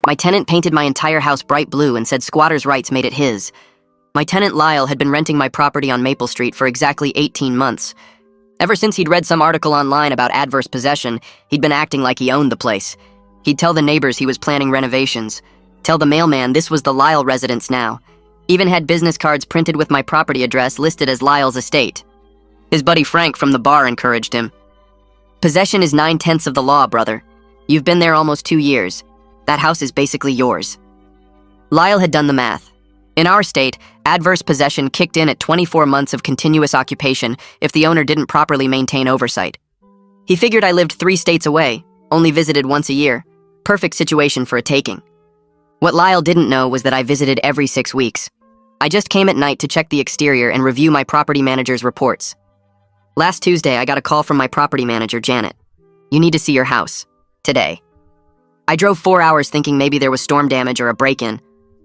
My tenant painted my entire house bright blue and said squatters' rights made it his. My tenant Lyle had been renting my property on Maple Street for exactly 18 months. Ever since he'd read some article online about adverse possession, he'd been acting like he owned the place. He'd tell the neighbors he was planning renovations. Tell the mailman this was the Lyle residence now. Even had business cards printed with my property address listed as Lyle's estate. His buddy Frank from the bar encouraged him. Possession is 9/10 of the law, brother. You've been there almost 2 years. That house is basically yours. Lyle had done the math. In our state, adverse possession kicked in at 24 months of continuous occupation if the owner didn't properly maintain oversight. He figured I lived 3 states away, only visited once a year. Perfect situation for a taking. What Lyle didn't know was that I visited every 6 weeks. I just came at night to check the exterior and review my property manager's reports. Last Tuesday, I got a call from my property manager, Janet. You need to see your house. Today. I drove 4 hours thinking maybe there was storm damage or a break-in.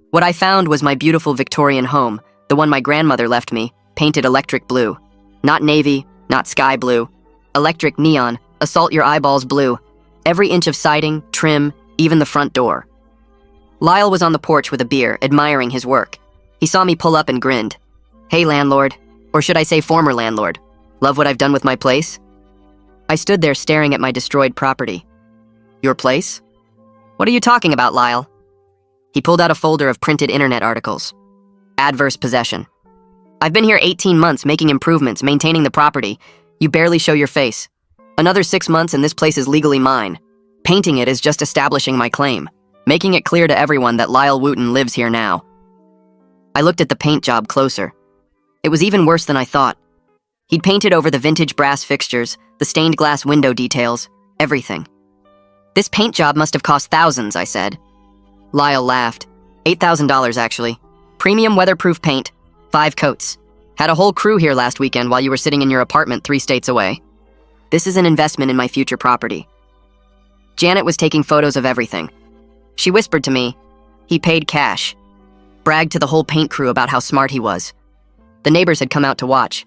What I found was my beautiful Victorian home, the one my grandmother left me, painted electric blue. Not navy, not sky blue. Electric neon, assault your eyeballs blue. Every inch of siding, trim, even the front door. Lyle was on the porch with a beer, admiring his work. He saw me pull up and grinned. Hey, landlord. Or should I say former landlord. Love what I've done with my place? I stood there staring at my destroyed property. Your place? What are you talking about, Lyle? He pulled out a folder of printed internet articles. Adverse possession. I've been here 18 months making improvements, maintaining the property. You barely show your face. Another 6 months and this place is legally mine. Painting it is just establishing my claim, making it clear to everyone that Lyle Wooten lives here now. I looked at the paint job closer. It was even worse than I thought. He'd painted over the vintage brass fixtures, the stained glass window details, everything. This paint job must have cost thousands, I said. Lyle laughed. $8,000 actually. Premium weatherproof paint, 5 coats. Had a whole crew here last weekend while you were sitting in your apartment 3 states away. This is an investment in my future property. Janet was taking photos of everything. She whispered to me, he paid cash. Bragged to the whole paint crew about how smart he was. The neighbors had come out to watch.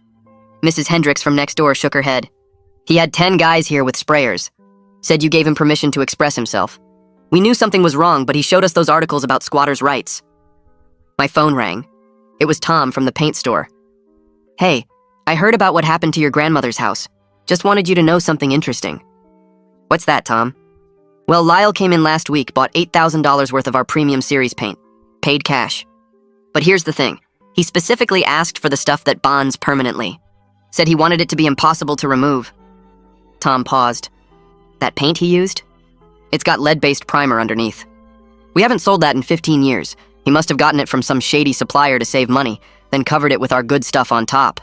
Mrs. Hendricks from next door shook her head. He had 10 guys here with sprayers. Said you gave him permission to express himself. We knew something was wrong, but he showed us those articles about squatters' rights. My phone rang. It was Tom from the paint store. Hey, I heard about what happened to your grandmother's house. Just wanted you to know something interesting. What's that, Tom? Well, Lyle came in last week, bought $8,000 worth of our premium series paint. Paid cash. But here's the thing. He specifically asked for the stuff that bonds permanently. Said he wanted it to be impossible to remove. Tom paused. That paint he used? It's got lead-based primer underneath. We haven't sold that in 15 years. He must have gotten it from some shady supplier to save money, then covered it with our good stuff on top.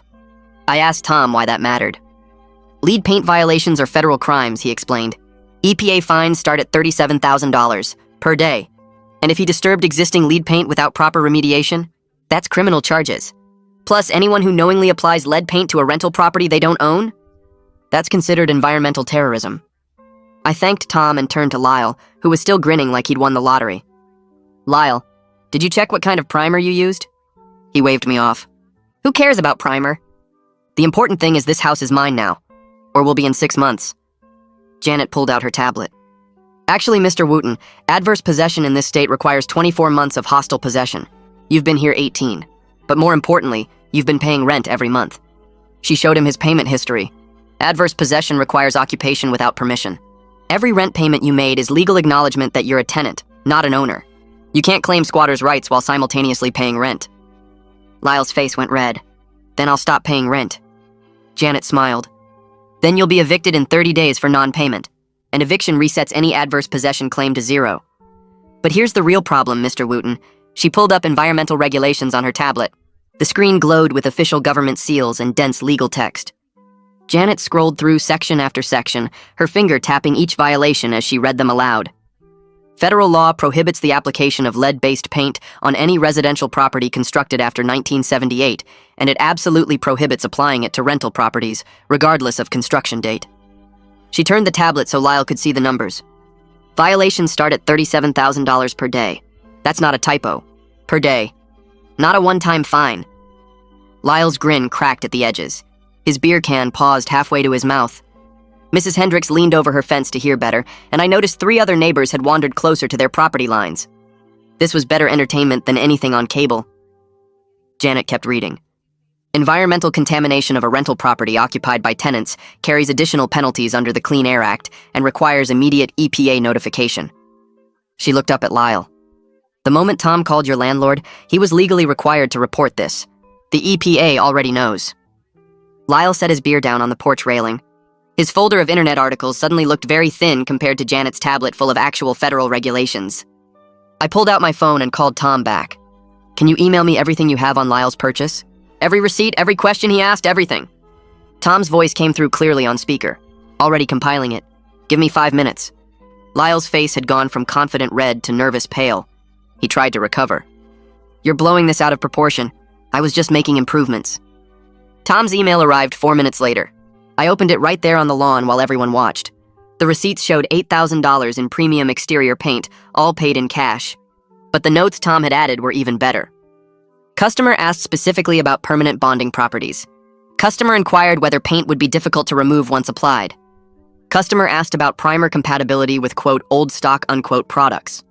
I asked Tom why that mattered. Lead paint violations are federal crimes, he explained. EPA fines start at $37,000 per day. And if he disturbed existing lead paint without proper remediation, that's criminal charges. Plus, anyone who knowingly applies lead paint to a rental property they don't own, that's considered environmental terrorism. I thanked Tom and turned to Lyle, who was still grinning like he'd won the lottery. Lyle, did you check what kind of primer you used? He waved me off. Who cares about primer? The important thing is this house is mine now, or will be in 6 months. Janet pulled out her tablet. Actually, Mr. Wooten, adverse possession in this state requires 24 months of hostile possession. You've been here 18. But more importantly, you've been paying rent every month. She showed him his payment history. Adverse possession requires occupation without permission. Every rent payment you made is legal acknowledgement that you're a tenant, not an owner. You can't claim squatters' rights while simultaneously paying rent. Lyle's face went red. Then I'll stop paying rent. Janet smiled. Then you'll be evicted in 30 days for non-payment. An eviction resets any adverse possession claim to 0. But here's the real problem, Mr. Wooten. She pulled up environmental regulations on her tablet. The screen glowed with official government seals and dense legal text. Janet scrolled through section after section, her finger tapping each violation as she read them aloud. Federal law prohibits the application of lead-based paint on any residential property constructed after 1978, and it absolutely prohibits applying it to rental properties, regardless of construction date. She turned the tablet so Lyle could see the numbers. Violations start at $37,000 per day. That's not a typo. Per day. Not a one-time fine. Lyle's grin cracked at the edges. His beer can paused halfway to his mouth. Mrs. Hendricks leaned over her fence to hear better, and I noticed 3 other neighbors had wandered closer to their property lines. This was better entertainment than anything on cable. Janet kept reading. Environmental contamination of a rental property occupied by tenants carries additional penalties under the Clean Air Act and requires immediate EPA notification. She looked up at Lyle. The moment Tom called your landlord, he was legally required to report this. The EPA already knows. Lyle set his beer down on the porch railing. His folder of internet articles suddenly looked very thin compared to Janet's tablet full of actual federal regulations. I pulled out my phone and called Tom back. Can you email me everything you have on Lyle's purchase? Every receipt, every question he asked, everything. Tom's voice came through clearly on speaker. Already compiling it. Give me 5 minutes. Lyle's face had gone from confident red to nervous pale. He tried to recover. You're blowing this out of proportion. I was just making improvements. Tom's email arrived 4 minutes later. I opened it right there on the lawn while everyone watched. The receipts showed $8,000 in premium exterior paint, all paid in cash. But the notes Tom had added were even better. Customer asked specifically about permanent bonding properties. Customer inquired whether paint would be difficult to remove once applied. Customer asked about primer compatibility with, quote, old stock, unquote, products.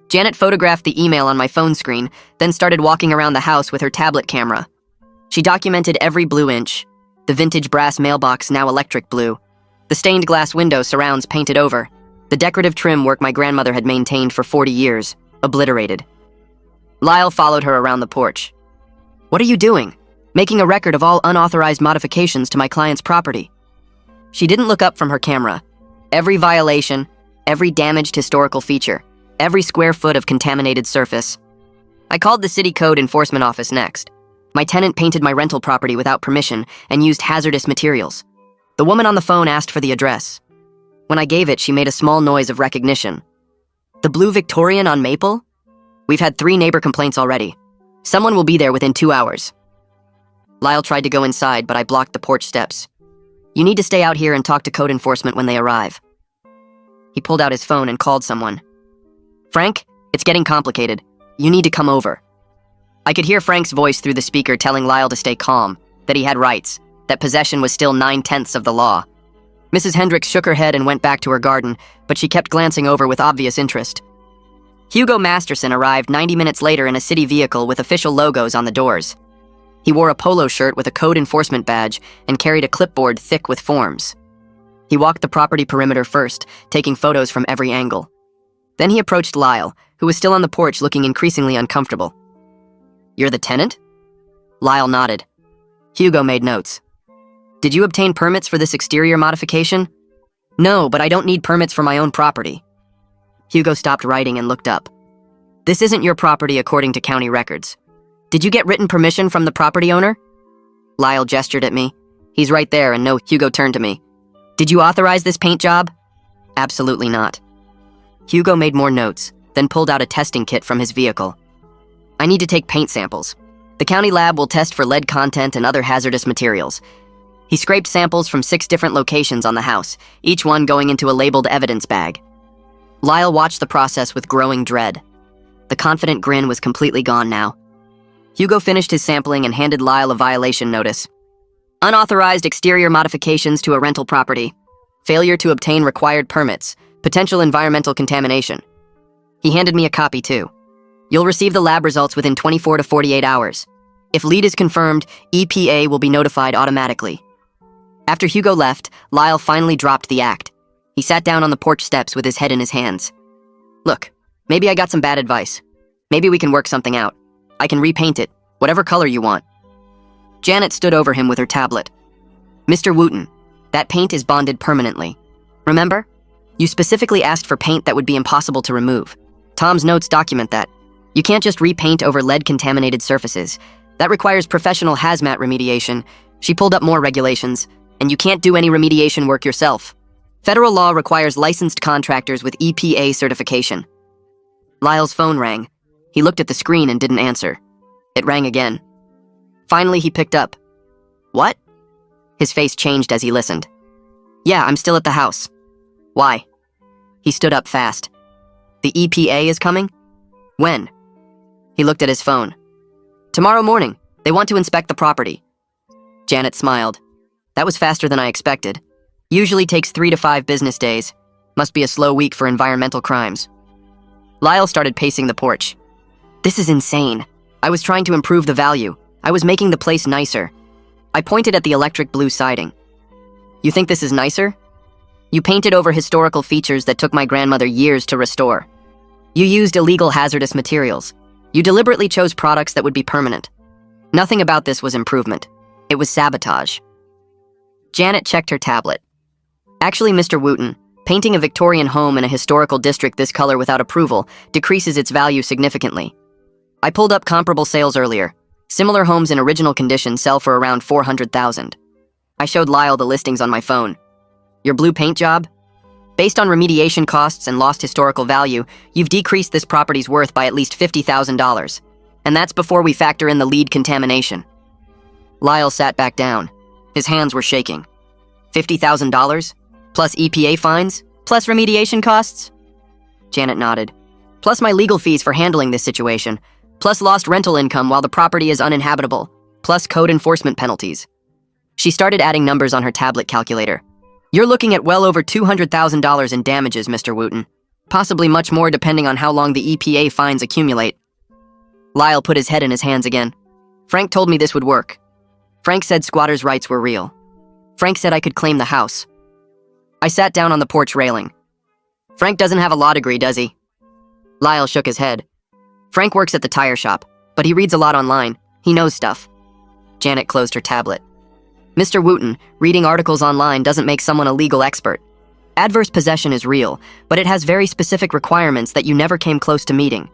Janet photographed the email on my phone screen, then started walking around the house with her tablet camera. She documented every blue inch, the vintage brass mailbox now electric blue, the stained glass window surrounds painted over, the decorative trim work my grandmother had maintained for 40 years, obliterated. Lyle followed her around the porch. What are you doing? Making a record of all unauthorized modifications to my client's property. She didn't look up from her camera. Every violation, every damaged historical feature, every square foot of contaminated surface. I called the city code enforcement office next. My tenant painted my rental property without permission and used hazardous materials. The woman on the phone asked for the address. When I gave it, she made a small noise of recognition. The Blue Victorian on Maple? We've had 3 neighbor complaints already. Someone will be there within 2 hours. Lyle tried to go inside, but I blocked the porch steps. You need to stay out here and talk to code enforcement when they arrive. He pulled out his phone and called someone. Frank, it's getting complicated. You need to come over. I could hear Frank's voice through the speaker telling Lyle to stay calm, that he had rights, that possession was still 9/10 of the law. Mrs. Hendricks shook her head and went back to her garden, but she kept glancing over with obvious interest. Hugo Masterson arrived 90 minutes later in a city vehicle with official logos on the doors. He wore a polo shirt with a code enforcement badge and carried a clipboard thick with forms. He walked the property perimeter first, taking photos from every angle. Then he approached Lyle, who was still on the porch looking increasingly uncomfortable. You're the tenant? Lyle nodded. Hugo made notes. Did you obtain permits for this exterior modification? No, but I don't need permits for my own property. Hugo stopped writing and looked up. This isn't your property according to county records. Did you get written permission from the property owner? Lyle gestured at me. He's right there, and no, Hugo turned to me. Did you authorize this paint job? Absolutely not. Hugo made more notes, then pulled out a testing kit from his vehicle. I need to take paint samples. The county lab will test for lead content and other hazardous materials. He scraped samples from 6 different locations on the house, each one going into a labeled evidence bag. Lyle watched the process with growing dread. The confident grin was completely gone now. Hugo finished his sampling and handed Lyle a violation notice. Unauthorized exterior modifications to a rental property. Failure to obtain required permits. Potential environmental contamination. He handed me a copy too. You'll receive the lab results within 24 to 48 hours. If lead is confirmed, EPA will be notified automatically. After Hugo left, Lyle finally dropped the act. He sat down on the porch steps with his head in his hands. Look, maybe I got some bad advice. Maybe we can work something out. I can repaint it, whatever color you want. Janet stood over him with her tablet. Mr. Wooten, that paint is bonded permanently. Remember? You specifically asked for paint that would be impossible to remove. Tom's notes document that. You can't just repaint over lead-contaminated surfaces. That requires professional hazmat remediation. She pulled up more regulations. And you can't do any remediation work yourself. Federal law requires licensed contractors with EPA certification. Lyle's phone rang. He looked at the screen and didn't answer. It rang again. Finally, he picked up. What? His face changed as he listened. Yeah, I'm still at the house. Why? He stood up fast. The EPA is coming? When? He looked at his phone. Tomorrow morning. They want to inspect the property. Janet smiled. That was faster than I expected. Usually takes 3 to 5 business days. Must be a slow week for environmental crimes. Lyle started pacing the porch. This is insane. I was trying to improve the value. I was making the place nicer. I pointed at the electric blue siding. You think this is nicer? You painted over historical features that took my grandmother years to restore. You used illegal hazardous materials. You deliberately chose products that would be permanent. Nothing about this was improvement. It was sabotage. Janet checked her tablet. Actually, Mr. Wooten, painting a Victorian home in a historical district this color without approval decreases its value significantly. I pulled up comparable sales earlier. Similar homes in original condition sell for around $400,000. I showed Lyle the listings on my phone. Your blue paint job? Based on remediation costs and lost historical value, you've decreased this property's worth by at least $50,000. And that's before we factor in the lead contamination. Lyle sat back down. His hands were shaking. $50,000? Plus EPA fines? Plus remediation costs? Janet nodded. Plus my legal fees for handling this situation. Plus lost rental income while the property is uninhabitable. Plus code enforcement penalties. She started adding numbers on her tablet calculator. You're looking at well over $200,000 in damages, Mr. Wooten. Possibly much more depending on how long the EPA fines accumulate. Lyle put his head in his hands again. Frank told me this would work. Frank said squatters' rights were real. Frank said I could claim the house. I sat down on the porch railing. Frank doesn't have a law degree, does he? Lyle shook his head. Frank works at the tire shop, but he reads a lot online. He knows stuff. Janet closed her tablet. Mr. Wooten, reading articles online doesn't make someone a legal expert. Adverse possession is real, but it has very specific requirements that you never came close to meeting.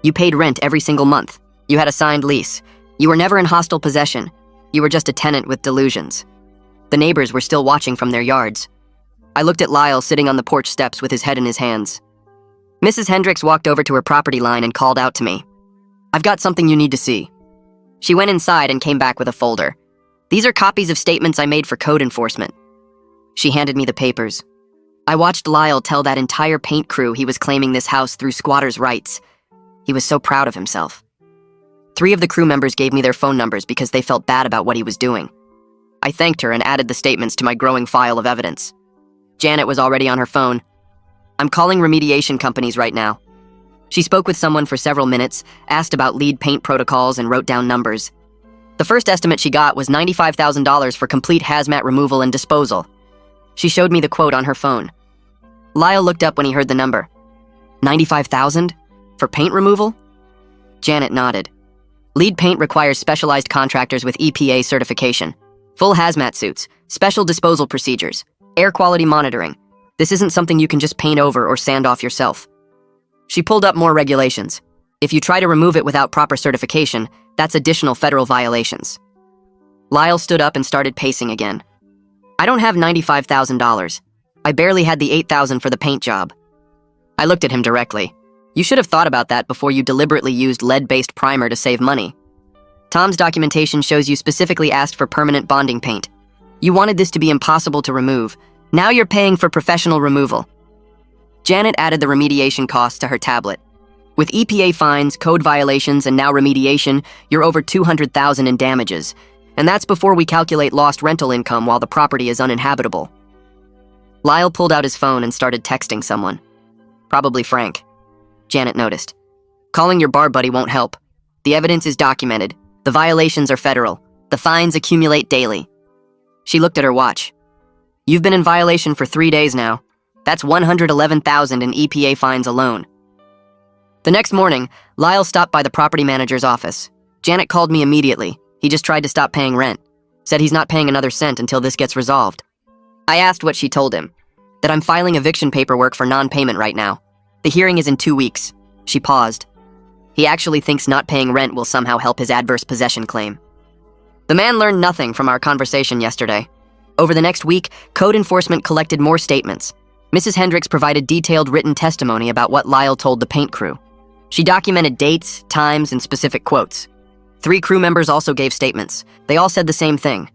You paid rent every single month. You had a signed lease. You were never in hostile possession. You were just a tenant with delusions. The neighbors were still watching from their yards. I looked at Lyle sitting on the porch steps with his head in his hands. Mrs. Hendricks walked over to her property line and called out to me. I've got something you need to see. She went inside and came back with a folder. These are copies of statements I made for code enforcement. She handed me the papers. I watched Lyle tell that entire paint crew he was claiming this house through squatters' rights. He was so proud of himself. 3 of the crew members gave me their phone numbers because they felt bad about what he was doing. I thanked her and added the statements to my growing file of evidence. Janet was already on her phone. I'm calling remediation companies right now. She spoke with someone for several minutes, asked about lead paint protocols, and wrote down numbers. The first estimate she got was $95,000 for complete hazmat removal and disposal. She showed me the quote on her phone. Lyle looked up when he heard the number. $95,000? For paint removal? Janet nodded. Lead paint requires specialized contractors with EPA certification. Full hazmat suits, special disposal procedures, air quality monitoring. This isn't something you can just paint over or sand off yourself. She pulled up more regulations. If you try to remove it without proper certification, that's additional federal violations. Lyle stood up and started pacing again. I don't have $95,000. I barely had the $8,000 for the paint job. I looked at him directly. You should have thought about that before you deliberately used lead-based primer to save money. Tom's documentation shows you specifically asked for permanent bonding paint. You wanted this to be impossible to remove. Now you're paying for professional removal. Janet added the remediation costs to her tablet. With EPA fines, code violations, and now remediation, you're over $200,000 in damages. And that's before we calculate lost rental income while the property is uninhabitable. Lyle pulled out his phone and started texting someone. Probably Frank. Janet noticed. Calling your bar buddy won't help. The evidence is documented. The violations are federal. The fines accumulate daily. She looked at her watch. You've been in violation for 3 days now. That's $111,000 in EPA fines alone. The next morning, Lyle stopped by the property manager's office. Janet called me immediately. He just tried to stop paying rent. Said he's not paying another cent until this gets resolved. I asked what she told him. That I'm filing eviction paperwork for non-payment right now. The hearing is in 2 weeks. She paused. He actually thinks not paying rent will somehow help his adverse possession claim. The man learned nothing from our conversation yesterday. Over the next week, code enforcement collected more statements. Mrs. Hendricks provided detailed written testimony about what Lyle told the paint crew. She documented dates, times, and specific quotes. 3 crew members also gave statements. They all said the same thing.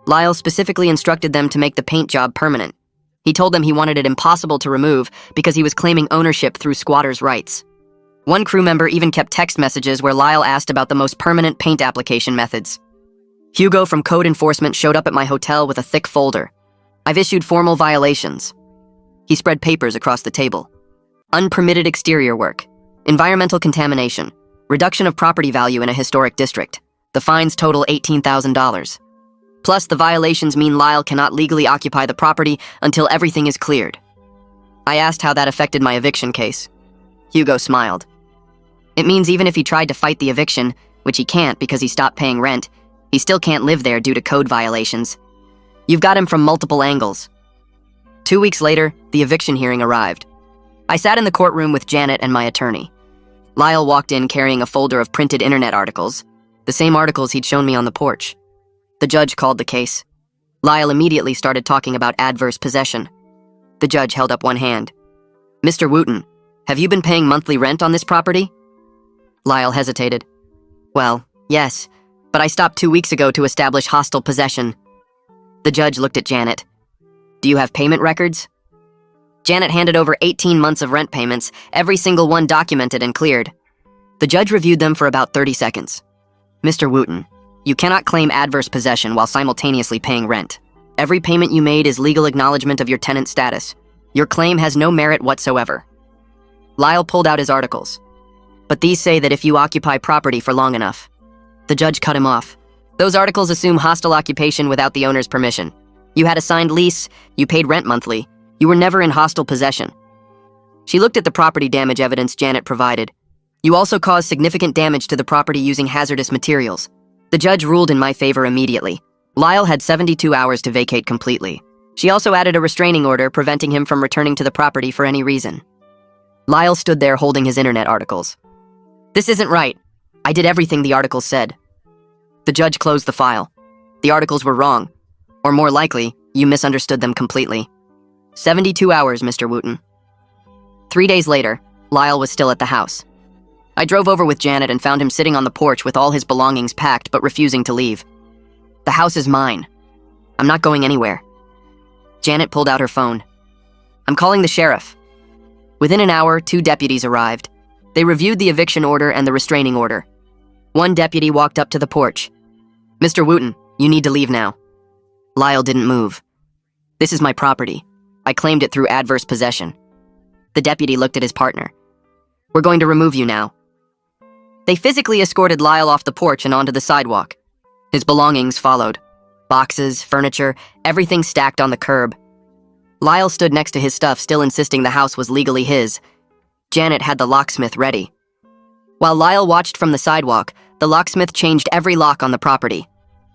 Lyle specifically instructed them to make the paint job permanent. He told them he wanted it impossible to remove because he was claiming ownership through squatters' rights. One crew member even kept text messages where Lyle asked about the most permanent paint application methods. Hugo from code enforcement showed up at my hotel with a thick folder. I've issued formal violations. He spread papers across the table. Unpermitted exterior work, environmental contamination, reduction of property value in a historic district. The fines total $18,000. Plus, the violations mean Lyle cannot legally occupy the property until everything is cleared. I asked how that affected my eviction case. Hugo smiled. It means even if he tried to fight the eviction, which he can't because he stopped paying rent, he still can't live there due to code violations. You've got him from multiple angles. 2 weeks later, the eviction hearing arrived. I sat in the courtroom with Janet and my attorney. Lyle walked in carrying a folder of printed internet articles, the same articles he'd shown me on the porch. The judge called the case. Lyle immediately started talking about adverse possession. The judge held up one hand. Mr. Wooten, have you been paying monthly rent on this property? Lyle hesitated. Well, yes, but I stopped 2 weeks ago to establish hostile possession. The judge looked at Janet. Do you have payment records? Janet handed over 18 months of rent payments, every single one documented and cleared. The judge reviewed them for about 30 seconds. Mr. Wooten, you cannot claim adverse possession while simultaneously paying rent. Every payment you made is legal acknowledgement of your tenant status. Your claim has no merit whatsoever. Lyle pulled out his articles. But these say that if you occupy property for long enough. The judge cut him off. Those articles assume hostile occupation without the owner's permission. You had a signed lease, you paid rent monthly, you were never in hostile possession. She looked at the property damage evidence Janet provided. You also caused significant damage to the property using hazardous materials. The judge ruled in my favor immediately. Lyle had 72 hours to vacate completely. She also added a restraining order preventing him from returning to the property for any reason. Lyle stood there holding his internet articles. This isn't right. I did everything the articles said. The judge closed the file. The articles were wrong. Or more likely, you misunderstood them completely. 72 hours, Mr. Wooten. 3 days later, Lyle was still at the house. I drove over with Janet and found him sitting on the porch with all his belongings packed but refusing to leave. The house is mine. I'm not going anywhere. Janet pulled out her phone. I'm calling the sheriff. Within an hour, 2 deputies arrived. They reviewed the eviction order and the restraining order. One deputy walked up to the porch. Mr. Wooten, you need to leave now. Lyle didn't move. This is my property. I claimed it through adverse possession. The deputy looked at his partner. We're going to remove you now. They physically escorted Lyle off the porch and onto the sidewalk. His belongings followed. Boxes, furniture, everything stacked on the curb. Lyle stood next to his stuff, still insisting the house was legally his. Janet had the locksmith ready. While Lyle watched from the sidewalk, the locksmith changed every lock on the property.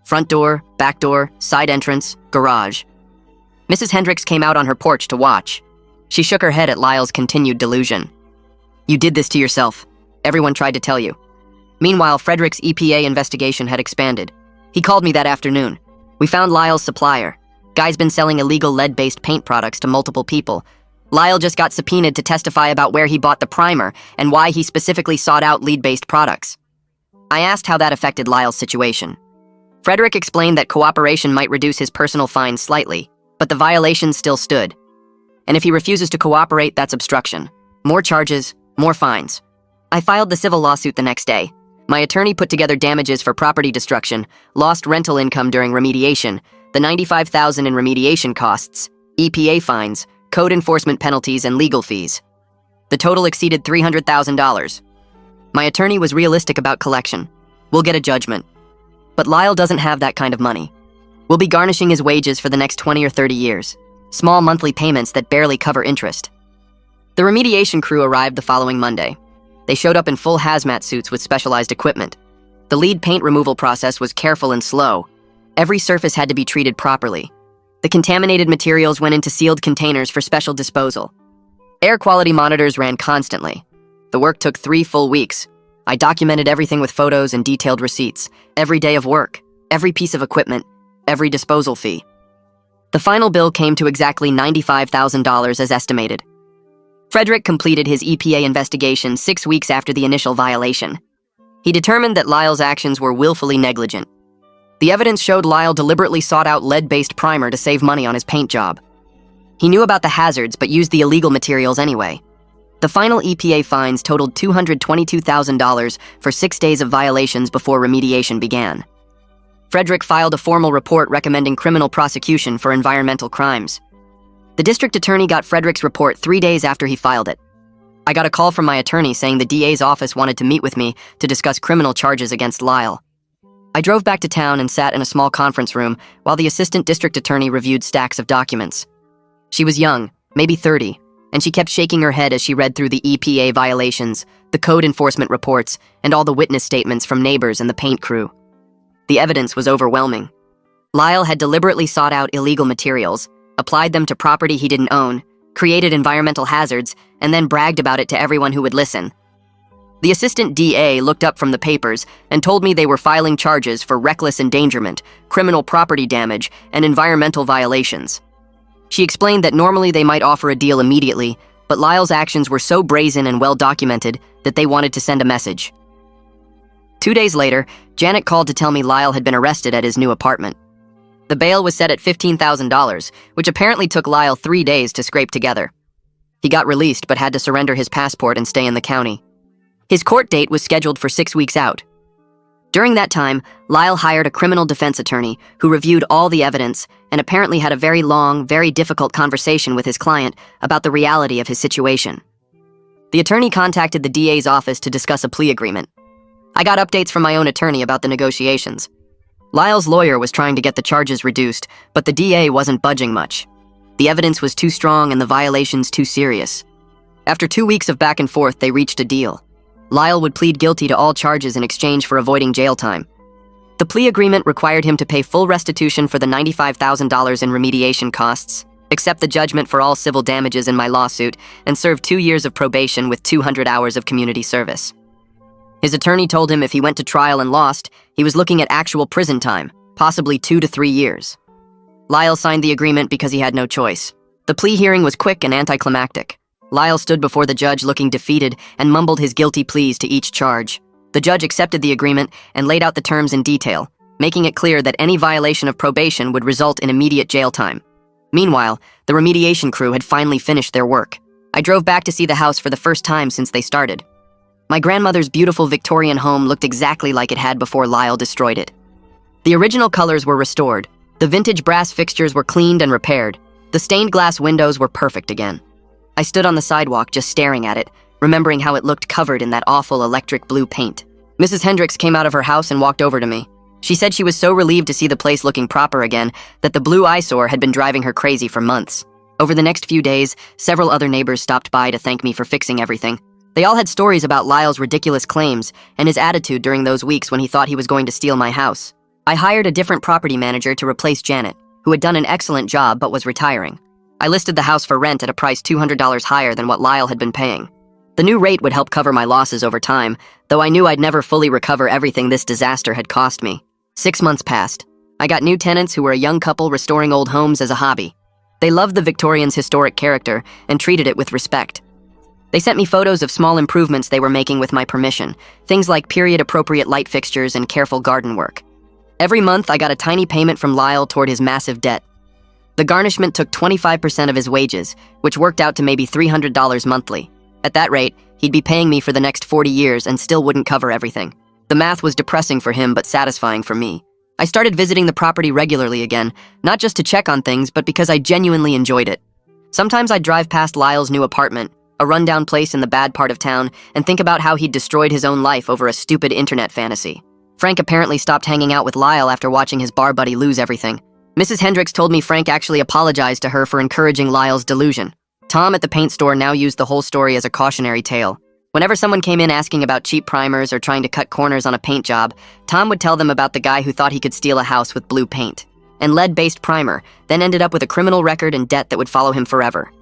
Front door, back door, side entrance, garage. Mrs. Hendricks came out on her porch to watch. She shook her head at Lyle's continued delusion. You did this to yourself. Everyone tried to tell you. Meanwhile, Frederick's EPA investigation had expanded. He called me that afternoon. We found Lyle's supplier. Guy's been selling illegal lead-based paint products to multiple people. Lyle just got subpoenaed to testify about where he bought the primer and why he specifically sought out lead-based products. I asked how that affected Lyle's situation. Frederick explained that cooperation might reduce his personal fines slightly, but the violations still stood. And if he refuses to cooperate, that's obstruction. More charges, more fines. I filed the civil lawsuit the next day. My attorney put together damages for property destruction, lost rental income during remediation, the $95,000 in remediation costs, EPA fines, code enforcement penalties, and legal fees. The total exceeded $300,000. My attorney was realistic about collection. We'll get a judgment. But Lyle doesn't have that kind of money. We'll be garnishing his wages for the next 20 or 30 years. Small monthly payments that barely cover interest. The remediation crew arrived the following Monday. They showed up in full hazmat suits with specialized equipment. The lead paint removal process was careful and slow. Every surface had to be treated properly. The contaminated materials went into sealed containers for special disposal. Air quality monitors ran constantly. The work took 3 full weeks. I documented everything with photos and detailed receipts. Every day of work, every piece of equipment, every disposal fee. The final bill came to exactly $95,000 as estimated. Frederick completed his EPA investigation 6 weeks after the initial violation. He determined that Lyle's actions were willfully negligent. The evidence showed Lyle deliberately sought out lead-based primer to save money on his paint job. He knew about the hazards but used the illegal materials anyway. The final EPA fines totaled $222,000 for 6 days of violations before remediation began. Frederick filed a formal report recommending criminal prosecution for environmental crimes. The district attorney got Frederick's report 3 days after he filed it. I got a call from my attorney saying the DA's office wanted to meet with me to discuss criminal charges against Lyle. I drove back to town and sat in a small conference room while the assistant district attorney reviewed stacks of documents. She was young, maybe 30, and she kept shaking her head as she read through the EPA violations, the code enforcement reports, and all the witness statements from neighbors and the paint crew. The evidence was overwhelming. Lyle had deliberately sought out illegal materials, applied them to property he didn't own, created environmental hazards, and then bragged about it to everyone who would listen. The assistant DA looked up from the papers and told me they were filing charges for reckless endangerment, criminal property damage, and environmental violations. She explained that normally they might offer a deal immediately, but Lyle's actions were so brazen and well documented that they wanted to send a message. 2 days later, Janet called to tell me Lyle had been arrested at his new apartment. The bail was set at $15,000, which apparently took Lyle 3 days to scrape together. He got released but had to surrender his passport and stay in the county. His court date was scheduled for 6 weeks out. During that time, Lyle hired a criminal defense attorney who reviewed all the evidence and apparently had a very long, very difficult conversation with his client about the reality of his situation. The attorney contacted the DA's office to discuss a plea agreement. I got updates from my own attorney about the negotiations. Lyle's lawyer was trying to get the charges reduced, but the DA wasn't budging much. The evidence was too strong and the violations too serious. After 2 weeks of back and forth, they reached a deal. Lyle would plead guilty to all charges in exchange for avoiding jail time. The plea agreement required him to pay full restitution for the $95,000 in remediation costs, accept the judgment for all civil damages in my lawsuit, and serve 2 years of probation with 200 hours of community service. His attorney told him if he went to trial and lost, he was looking at actual prison time, possibly 2 to 3 years. Lyle signed the agreement because he had no choice. The plea hearing was quick and anticlimactic. Lyle stood before the judge looking defeated and mumbled his guilty pleas to each charge. The judge accepted the agreement and laid out the terms in detail, making it clear that any violation of probation would result in immediate jail time. Meanwhile, the remediation crew had finally finished their work. I drove back to see the house for the first time since they started. My grandmother's beautiful Victorian home looked exactly like it had before Lyle destroyed it. The original colors were restored. The vintage brass fixtures were cleaned and repaired. The stained glass windows were perfect again. I stood on the sidewalk just staring at it, remembering how it looked covered in that awful electric blue paint. Mrs. Hendricks came out of her house and walked over to me. She said she was so relieved to see the place looking proper again that the blue eyesore had been driving her crazy for months. Over the next few days, several other neighbors stopped by to thank me for fixing everything. They all had stories about Lyle's ridiculous claims and his attitude during those weeks when he thought he was going to steal my house. I hired a different property manager to replace Janet, who had done an excellent job but was retiring. I listed the house for rent at a price $200 higher than what Lyle had been paying. The new rate would help cover my losses over time, though I knew I'd never fully recover everything this disaster had cost me. 6 months passed. I got new tenants who were a young couple restoring old homes as a hobby. They loved the Victorians' historic character and treated it with respect. They sent me photos of small improvements they were making with my permission, things like period-appropriate light fixtures and careful garden work. Every month, I got a tiny payment from Lyle toward his massive debt. The garnishment took 25% of his wages, which worked out to maybe $300 monthly. At that rate, he'd be paying me for the next 40 years and still wouldn't cover everything. The math was depressing for him but satisfying for me. I started visiting the property regularly again, not just to check on things, but because I genuinely enjoyed it. Sometimes I'd drive past Lyle's new apartment, a rundown place in the bad part of town, and think about how he'd destroyed his own life over a stupid internet fantasy. Frank apparently stopped hanging out with Lyle after watching his bar buddy lose everything. Mrs. Hendricks told me Frank actually apologized to her for encouraging Lyle's delusion. Tom at the paint store now used the whole story as a cautionary tale. Whenever someone came in asking about cheap primers or trying to cut corners on a paint job, Tom would tell them about the guy who thought he could steal a house with blue paint and lead-based primer, then ended up with a criminal record and debt that would follow him forever.